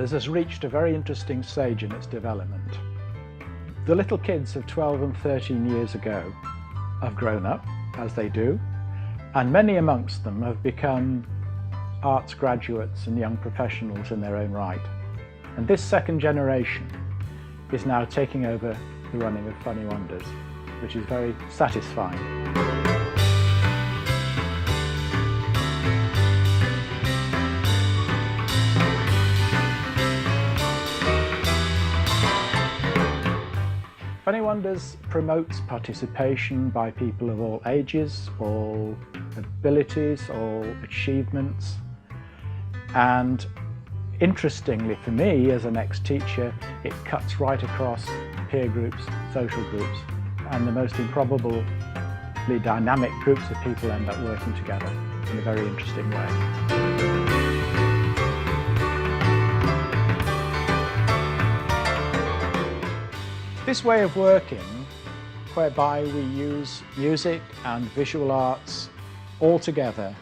Wonders has reached a very interesting stage in its development. The little kids of 12 and 13 years ago have grown up, as they do, and many amongst them have become arts graduates and young professionals in their own right. And this second generation is now taking over the running of Funny Wonders, which is very satisfying. Funny Wonders promotes participation by people of all ages, all abilities, all achievements. And interestingly for me, as an ex-teacher, it cuts right across peer groups, social groups, and the most improbably dynamic groups of people end up working together in a very interesting way. This way of working, whereby we use music and visual arts all together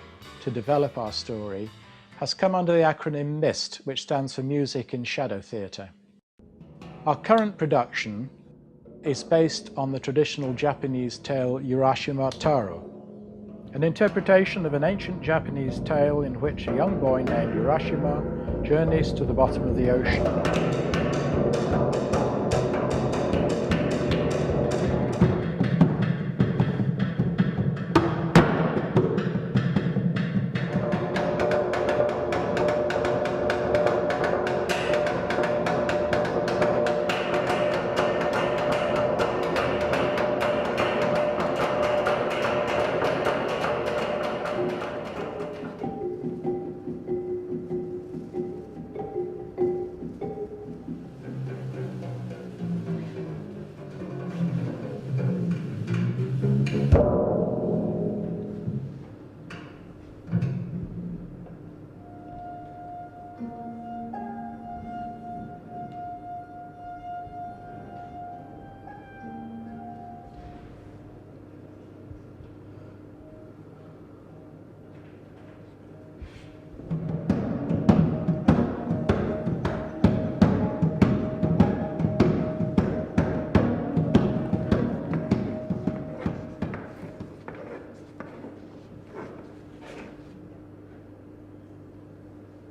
to develop our story, has come under the acronym MIST, which stands for Music in Shadow Theatre. Our current production is based on the traditional Japanese tale Urashima Taro, an interpretation of an ancient Japanese tale in which a young boy named Urashima journeys to the bottom of the ocean.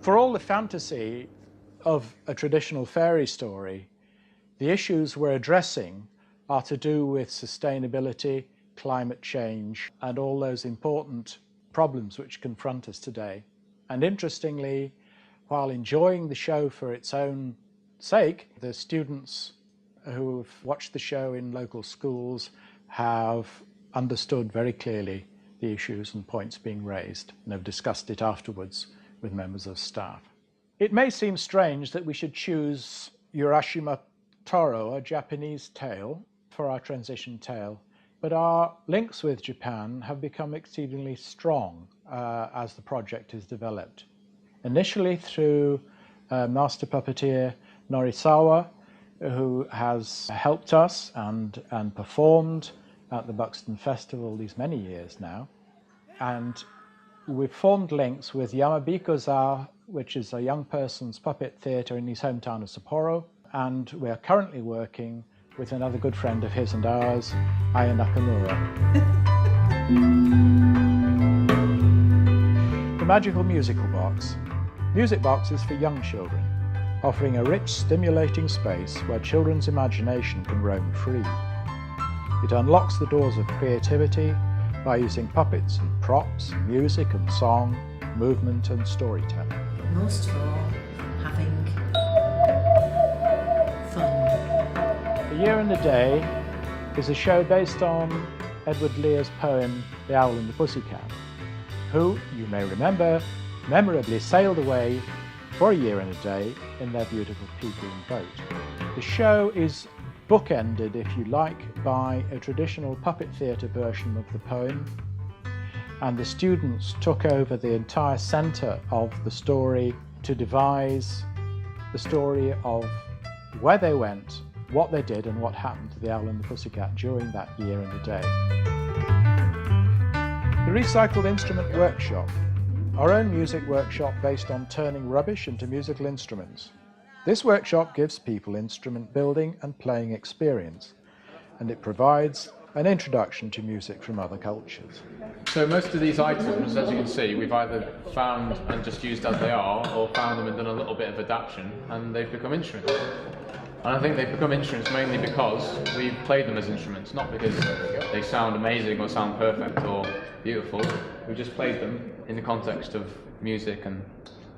For all the fantasy of a traditional fairy story, the issues we're addressing are to do with sustainability, climate change, and all those important problems which confront us today. And interestingly, while enjoying the show for its own sake, the students who've watched the show in local schools have understood very clearly the issues and points being raised and have discussed it afterwards with members of staff. It may seem strange that we should choose Urashima Taro, a Japanese tale, for our transition tale, but our links with Japan have become exceedingly strong as the project is developed. Initially through master puppeteer Norisawa, who has helped us and performed at the Buxton Festival these many years now, and we've formed links with Yamabikoza, which is a young person's puppet theatre in his hometown of Sapporo, and we are currently working with another good friend of his and ours, Aya Nakamura. The Magical Musical Box. Music boxes for young children, offering a rich, stimulating space where children's imagination can roam free. It unlocks the doors of creativity by using puppets and props, music and song, movement and storytelling. Most of all, having fun. A Year and a Day is a show based on Edward Lear's poem The Owl and the Pussycat, who, you may remember, memorably sailed away for a year and a day in their beautiful pea-green boat. The show is bookended, if you like, by a traditional puppet theatre version of the poem, and the students took over the entire centre of the story to devise the story of where they went, what they did and what happened to the Owl and the Pussycat during that year and a day. The Recycled Instrument Workshop, our own music workshop based on turning rubbish into musical instruments. This workshop gives people instrument building and playing experience, and it provides an introduction to music from other cultures. So most of these items, as you can see, we've either found and just used as they are, or found them and done a little bit of adaptation, and they've become instruments. And I think they've become instruments mainly because we've played them as instruments, not because they sound amazing or sound perfect or beautiful. We've just played them in the context of music and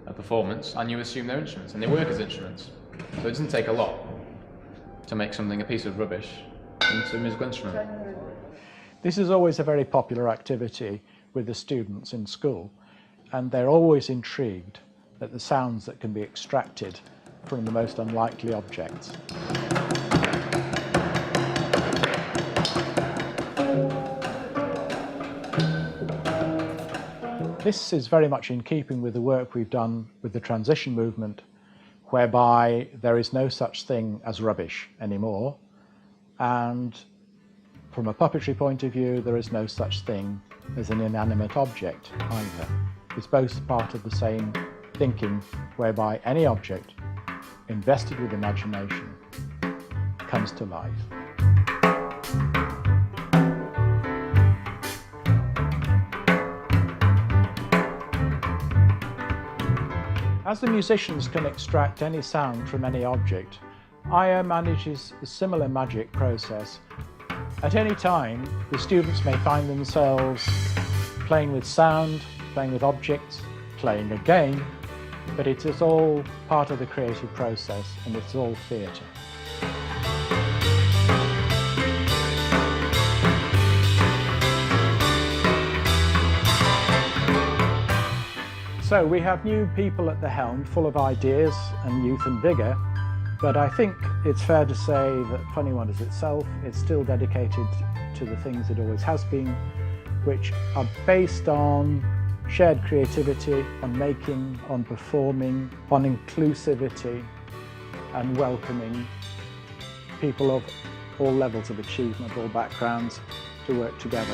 a performance, and you assume they're instruments, and they work as instruments. So it doesn't take a lot to make something a piece of rubbish into a musical instrument. This is always a very popular activity with the students in school, and they're always intrigued at the sounds that can be extracted from the most unlikely objects. This is very much in keeping with the work we've done with the transition movement, whereby there is no such thing as rubbish anymore, and from a puppetry point of view, there is no such thing as an inanimate object either. It's both part of the same thinking, whereby any object invested with imagination comes to life. As the musicians can extract any sound from any object, Aya manages a similar magic process. At any time, the students may find themselves playing with sound, playing with objects, playing a game, but it is all part of the creative process, and it's all theatre. So we have new people at the helm, full of ideas and youth and vigour, but I think it's fair to say that Funny Wonders itself is still dedicated to the things it always has been, which are based on shared creativity, on making, on performing, on inclusivity and welcoming people of all levels of achievement, all backgrounds, to work together.